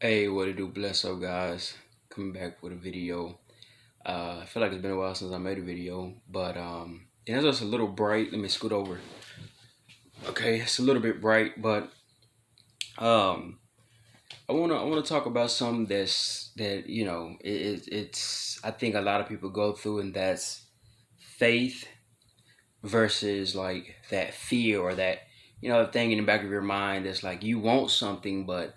Hey, what it do? Bless up, guys. Coming back with a video. I feel like it's been a while since I made a video, but it's just a little bright. Let me scoot over. Okay, it's a little bit bright, but um, I wanna talk about something that it's I think a lot of people go through, and that's faith versus like that fear or that thing in the back of your mind that's like you want something, but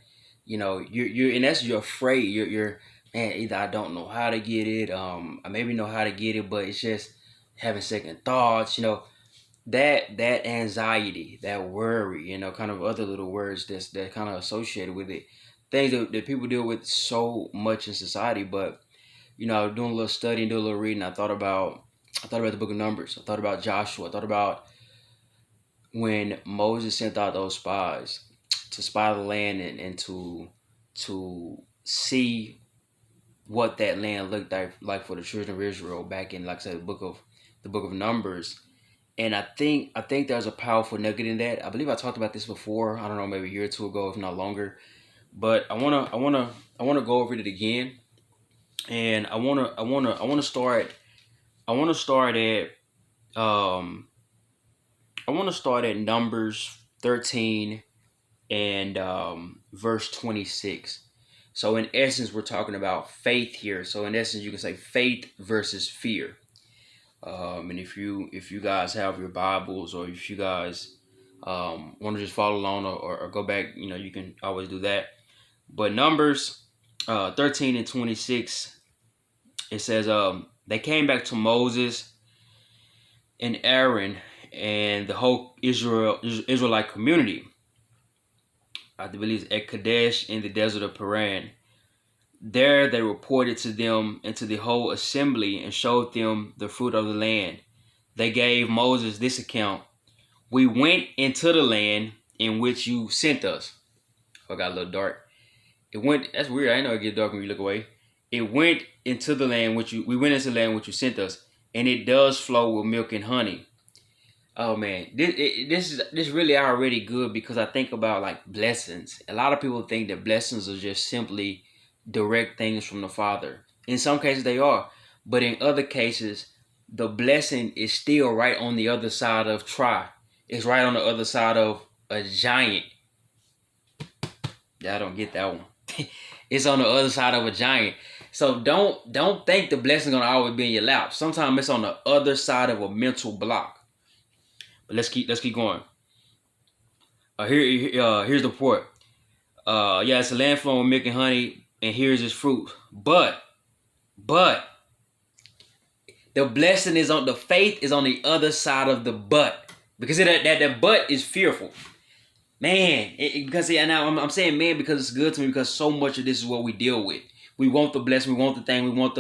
you're in essence you're afraid. You're man, either I don't know how to get it, I maybe know how to get it, but it's just having second thoughts. That anxiety, that worry, kind of other little words that kind of associated with it, things that people deal with so much in society. But doing a little study, doing a little reading, I thought about the book of Numbers. I thought about Joshua. I thought about when Moses sent out those spies to spy the land, and to see what that land looked like for the children of Israel back in, like I said, the book of Numbers. And I think there's a powerful nugget in that. I believe I talked about this before. I don't know, maybe a year or two ago, if not longer. But I wanna go over it again, and um I want to start at Numbers 13 and verse 26. So in essence, we're talking about faith here. So in essence, you can say faith versus fear. And if you guys have your Bibles, or if you guys want to just follow along, or go back, you can always do that. But Numbers 13 and 26, it says, they came back to Moses and Aaron and the whole Israelite community. I believe it's at Kadesh in the desert of Paran. There they reported to them and to the whole assembly, and showed them the fruit of the land. They gave Moses this account: We went into the land in which you sent us. Oh, it got a little dark. That's weird. I know it get dark when you look away. It went into the land which we went into the land which you sent us, and it does flow with milk and honey. Oh man, this really already good, because I think about like blessings. A lot of people think that blessings are just simply direct things from the Father. In some cases they are, but in other cases, the blessing is still right on the other side of try. It's right on the other side of a giant. Yeah, I don't get that one. It's on the other side of a giant. So don't think the blessing gonna always be in your lap. Sometimes it's on the other side of a mental block. But let's keep going. Here's the report. Yeah, it's a land flowing with milk and honey, and here's its fruit. But the blessing is on the faith is on the other side of the but, because that but is fearful. Man, because and now I'm saying man because it's good to me, because so much of this is what we deal with. We want the blessing, we want the thing,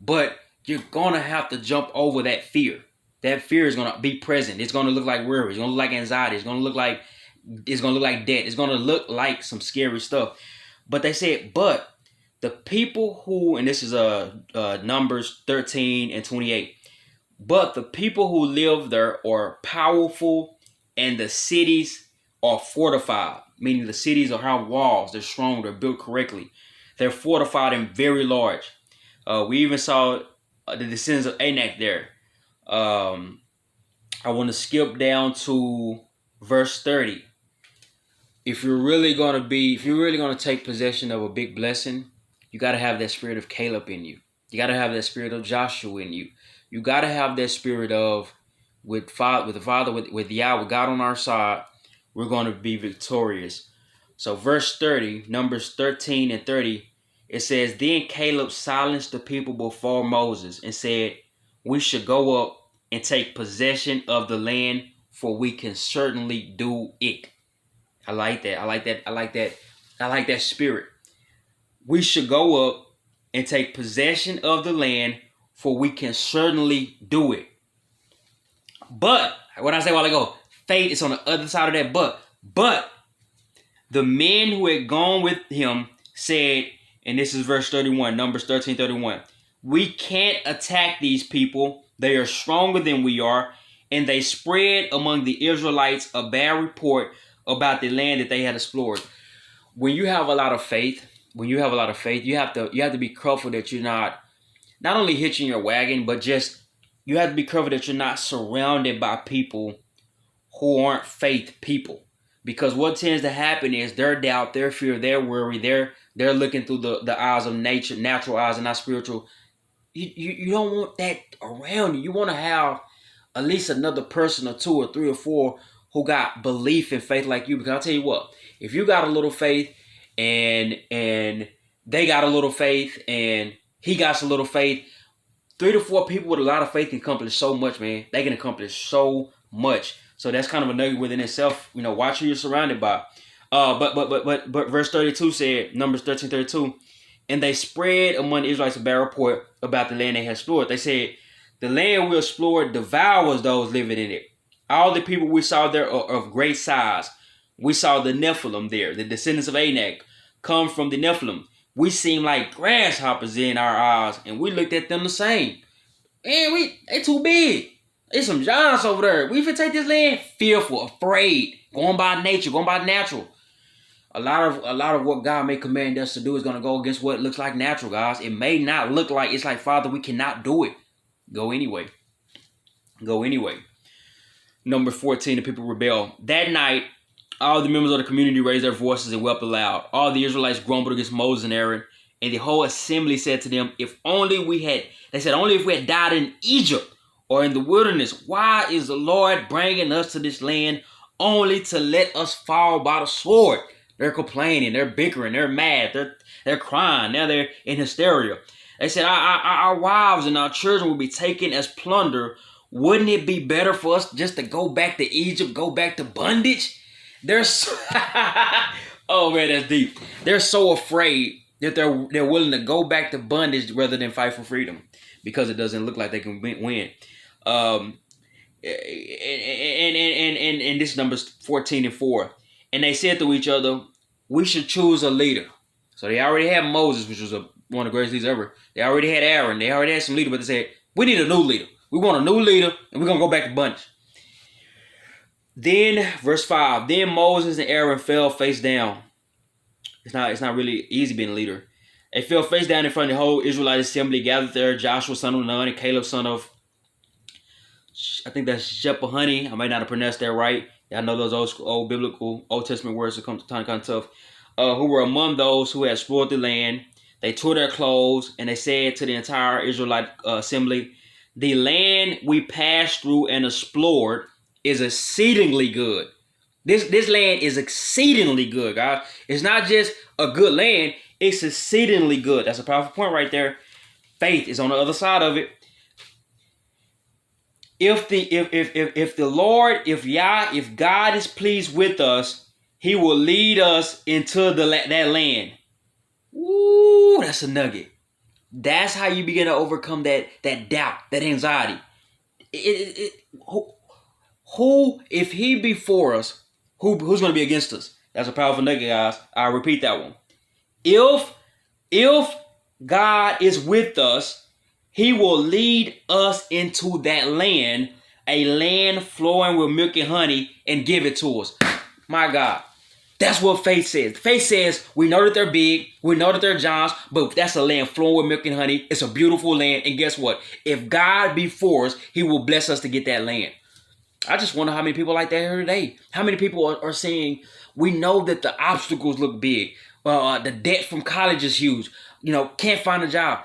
but you're gonna have to jump over that fear. That fear is gonna be present. It's gonna look like worry. It's gonna look like anxiety. It's gonna look like debt. It's gonna look like some scary stuff. But they said, but the people who, and this is Numbers 13 and 28. But the people who live there are powerful, and the cities are fortified, meaning the cities are have walls. They're strong. They're built correctly. They're fortified and very large. We even saw the descendants of Anak there. I want to skip down to verse 30. If you're really gonna take possession of a big blessing, you gotta have that spirit of Caleb in you. You gotta have that spirit of Joshua in you. You gotta have that spirit of with the Father, with Yah, with God on our side, we're gonna be victorious. So verse 30, Numbers 13 and 30, it says, Then Caleb silenced the people before Moses and said, We should go up and take possession of the land, for we can certainly do it. I like that. I like that. I like that. I like that spirit. We should go up and take possession of the land, for we can certainly do it. But what I say a while ago, faith is on the other side of that But the men who had gone with him said, and this is verse 31, Numbers 13:31, we can't attack these people. They are stronger than we are, and they spread among the Israelites a bad report about the land that they had explored. When you have a lot of faith, when you have a lot of faith, you have to be careful that you're not only hitching your wagon, but just you have to be careful that you're not surrounded by people who aren't faith people. Because what tends to happen is their doubt, their fear, their worry, they're looking through the eyes of nature, natural eyes, and not spiritual. You don't want that around you. You want to have at least another person or two or three or four who got belief and faith like you. Because I'll tell you what, if you got a little faith and they got a little faith and he got a little faith, 3 to 4 people with a lot of faith can accomplish so much, man. They can accomplish so much. So that's kind of a nugget within itself. Watch who you're surrounded by. But verse 32 said, Numbers 13:32, and they spread among the Israelites a bad report about the land they had explored. They said, the land we explored devours those living in it. All the people we saw there are of great size. We saw the Nephilim there, the descendants of Anak, come from the Nephilim. We seemed like grasshoppers in our eyes, and we looked at them the same. Man, they too big. There's some giants over there. We finna take this land, fearful, afraid, going by nature, going by natural. A lot of what God may command us to do is gonna go against what looks like natural, guys. It may not look like it's like, Father, we cannot do it. Go anyway. Go anyway. Number 14, the people rebel. That night, all the members of the community raised their voices and wept aloud. All the Israelites grumbled against Moses and Aaron, and the whole assembly said to them, only if we had died in Egypt or in the wilderness, why is the Lord bringing us to this land only to let us fall by the sword? They're complaining, they're bickering, they're mad, they're crying, now they're in hysteria. They said, our wives and our children will be taken as plunder. Wouldn't it be better for us just to go back to Egypt, go back to bondage? They're so oh man, that's deep. They're so afraid that they're willing to go back to bondage rather than fight for freedom because it doesn't look like they can win. And this Numbers 14:4. And they said to each other, we should choose a leader. So they already had Moses, which was one of the greatest leaders ever. They already had Aaron. They already had some leader, but they said, we need a new leader. We want a new leader, and we're going to go back to bondage. Then, verse 5, then Moses and Aaron fell face down. It's not really easy being a leader. They fell face down in front of the whole Israelite assembly, gathered there, Joshua son of Nun and Caleb son of, I think that's Shephahani. I might not have pronounced that right. I know those old biblical, Old Testament words that come to time kind of tough. Who were among those who had explored the land. They tore their clothes, and they said to the entire Israelite assembly, the land we passed through and explored is exceedingly good. This land is exceedingly good, guys. It's not just a good land, it's exceedingly good. That's a powerful point right there. Faith is on the other side of it. If God is pleased with us, he will lead us into that land. Ooh, that's a nugget. That's how you begin to overcome that doubt, that anxiety. Who, if he be for us, who's going to be against us? That's a powerful nugget, guys. I'll repeat that one. If God is with us, he will lead us into that land, a land flowing with milk and honey, and give it to us. My God. That's what faith says. Faith says we know that they're big, we know that they're giants, but that's a land flowing with milk and honey. It's a beautiful land, and guess what? If God be for us, he will bless us to get that land. I just wonder how many people like that here today. How many people are saying, we know that the obstacles look big. The debt from college is huge. Can't find a job.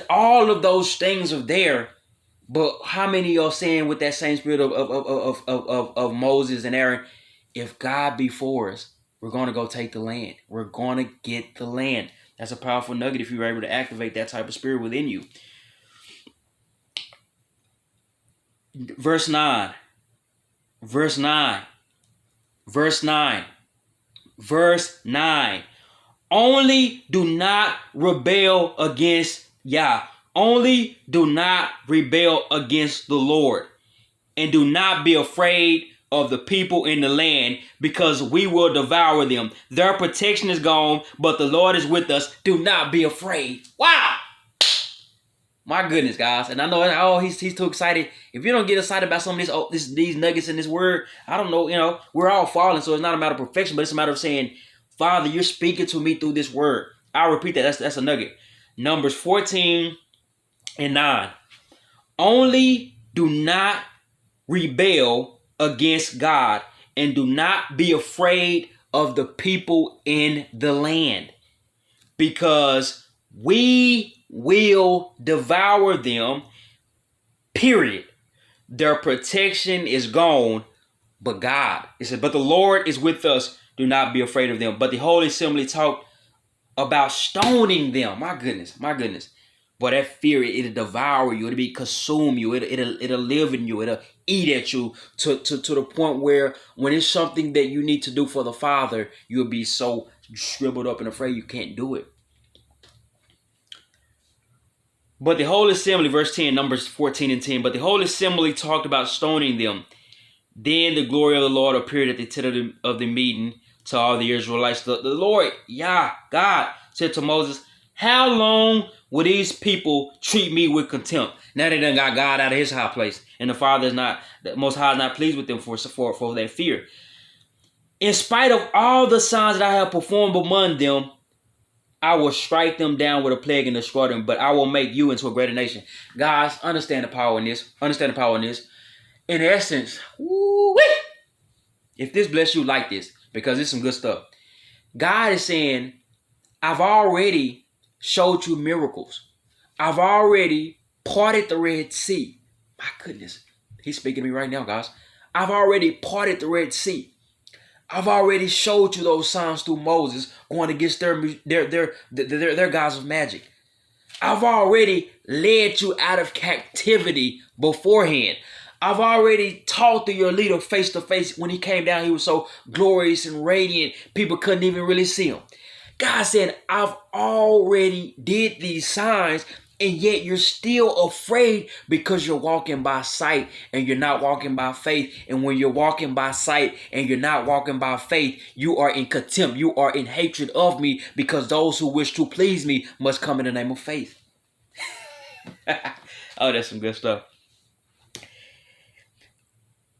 All of those things are there, but how many are saying with that same spirit of Moses and Aaron, if God be for us, we're going to go take the land. We're going to get the land. That's a powerful nugget if you're able to activate that type of spirit within you. Verse 9. Only do not rebel against Yah. Only do not rebel against the Lord. And do not be afraid of the people in the land, because we will devour them. Their protection is gone, but the Lord is with us. Do not be afraid. Wow! My goodness, guys. And I know, he's too excited. If you don't get excited about some of these nuggets in this word, I don't know, we're all falling, so it's not a matter of perfection, but it's a matter of saying, Father, you're speaking to me through this word. I'll repeat that. That's a nugget. Numbers 14 and 9. Only do not rebel against God, and do not be afraid of the people in the land, because we will devour them, period. Their protection is gone, but God. It said, but the Lord is with us. Do not be afraid of them. But the Holy Assembly talked about stoning them. My goodness, my goodness. But that fear, it'll devour you. It'll be consume you. It'll live in you. It'll eat at you to the point where when it's something that you need to do for the Father, you'll be so shriveled up and afraid you can't do it. But the Holy Assembly, verse 10, Numbers 14 and 10, but the Holy Assembly talked about stoning them. Then the glory of the Lord appeared at the tent of the meeting to all the Israelites. The Lord, God, said to Moses, how long will these people treat me with contempt? Now they done got God out of his high place. And the Most High is not pleased with them for that fear. In spite of all the signs that I have performed among them, I will strike them down with a plague and destroy them, but I will make you into a greater nation. Guys, understand the power in this. Understand the power in this. In essence, if this bless you like this, because it's some good stuff. God is saying, I've already showed you miracles. I've already parted the Red Sea. My goodness. He's speaking to me right now, guys. I've already parted the Red Sea. I've already showed you those signs through Moses going against their gods of magic. I've already led you out of captivity beforehand. I've already talked to your leader face to face. When he came down, he was so glorious and radiant, people couldn't even really see him. God said, I've already did these signs, and yet you're still afraid because you're walking by sight and you're not walking by faith. And when you're walking by sight and you're not walking by faith, you are in contempt. You are in hatred of me, because those who wish to please me must come in the name of faith. Oh, that's some good stuff.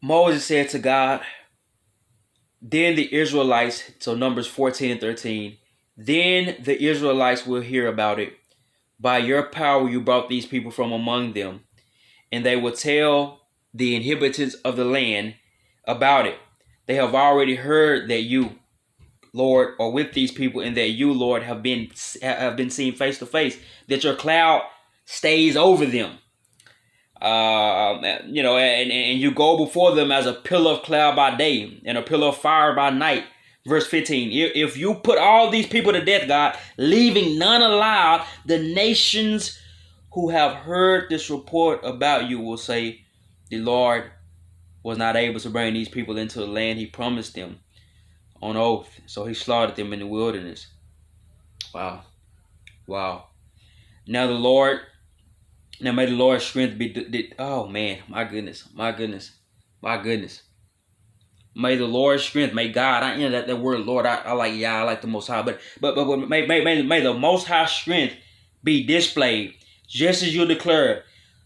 Moses said to God, then the Israelites, so Numbers 14 and 13, then the Israelites will hear about it. By your power you brought these people from among them, and they will tell the inhabitants of the land about it. They have already heard that you, Lord, are with these people, and that you, Lord, have been seen face to face, that your cloud stays over them. And you go before them as a pillar of cloud by day and a pillar of fire by night. Verse 15, if you put all these people to death, God, leaving none alive, the nations who have heard this report about you will say, the Lord was not able to bring these people into the land he promised them on oath, so he slaughtered them in the wilderness. Wow. Now may the Lord's strength be, oh man, my goodness. May the Lord's strength, may God, that word Lord, I like the Most High, but may the Most High strength be displayed, just as you declared.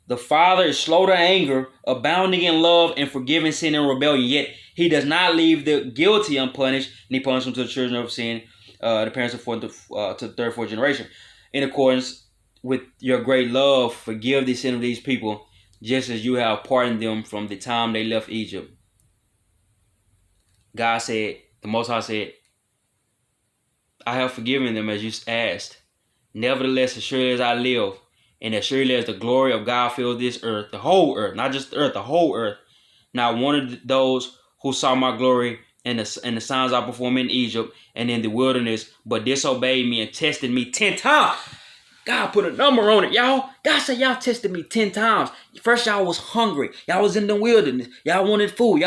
The Father is slow to anger, abounding in love, and forgiving sin and rebellion. Yet he does not leave the guilty unpunished, and he punishes them to the children of sin, the parents of to the third, fourth generation. In accordance with your great love, forgive the sin of these people, just as you have pardoned them from the time they left Egypt. God said, the Most High said, I have forgiven them as you asked. Nevertheless, as surely as I live, and as surely as the glory of God fills this earth, the whole earth, not just the earth, the whole earth, not one of those who saw my glory and the signs I performed in Egypt and in the wilderness, but disobeyed me and tested me 10 times. God put a number on it, y'all. God said, y'all tested me 10 times. First, y'all was hungry. Y'all was in the wilderness. Y'all wanted food.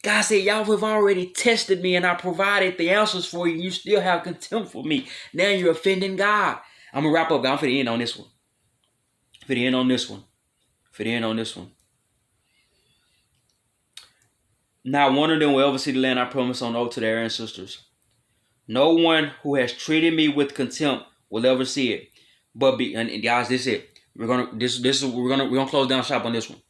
God said, y'all have already tested me, and I provided the answers for you. You still have contempt for me. Now you're offending God. I'm going to wrap up, God. I'm for the end on this one. Not one of them will ever see the land I promised on oath to their ancestors. No one who has treated me with contempt will ever see it. But and guys, this is it. We're gonna close down shop on this one.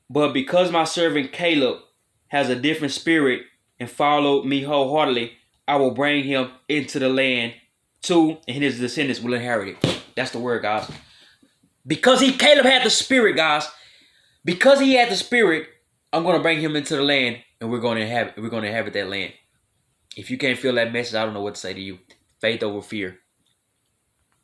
But because my servant Caleb has a different spirit and followed me wholeheartedly, I will bring him into the land too, and his descendants will inherit it. That's the word, guys. Because Caleb had the spirit, guys. Because he had the spirit, I'm gonna bring him into the land, and we're gonna inhabit that land. If you can't feel that message, I don't know what to say to you. Faith over fear.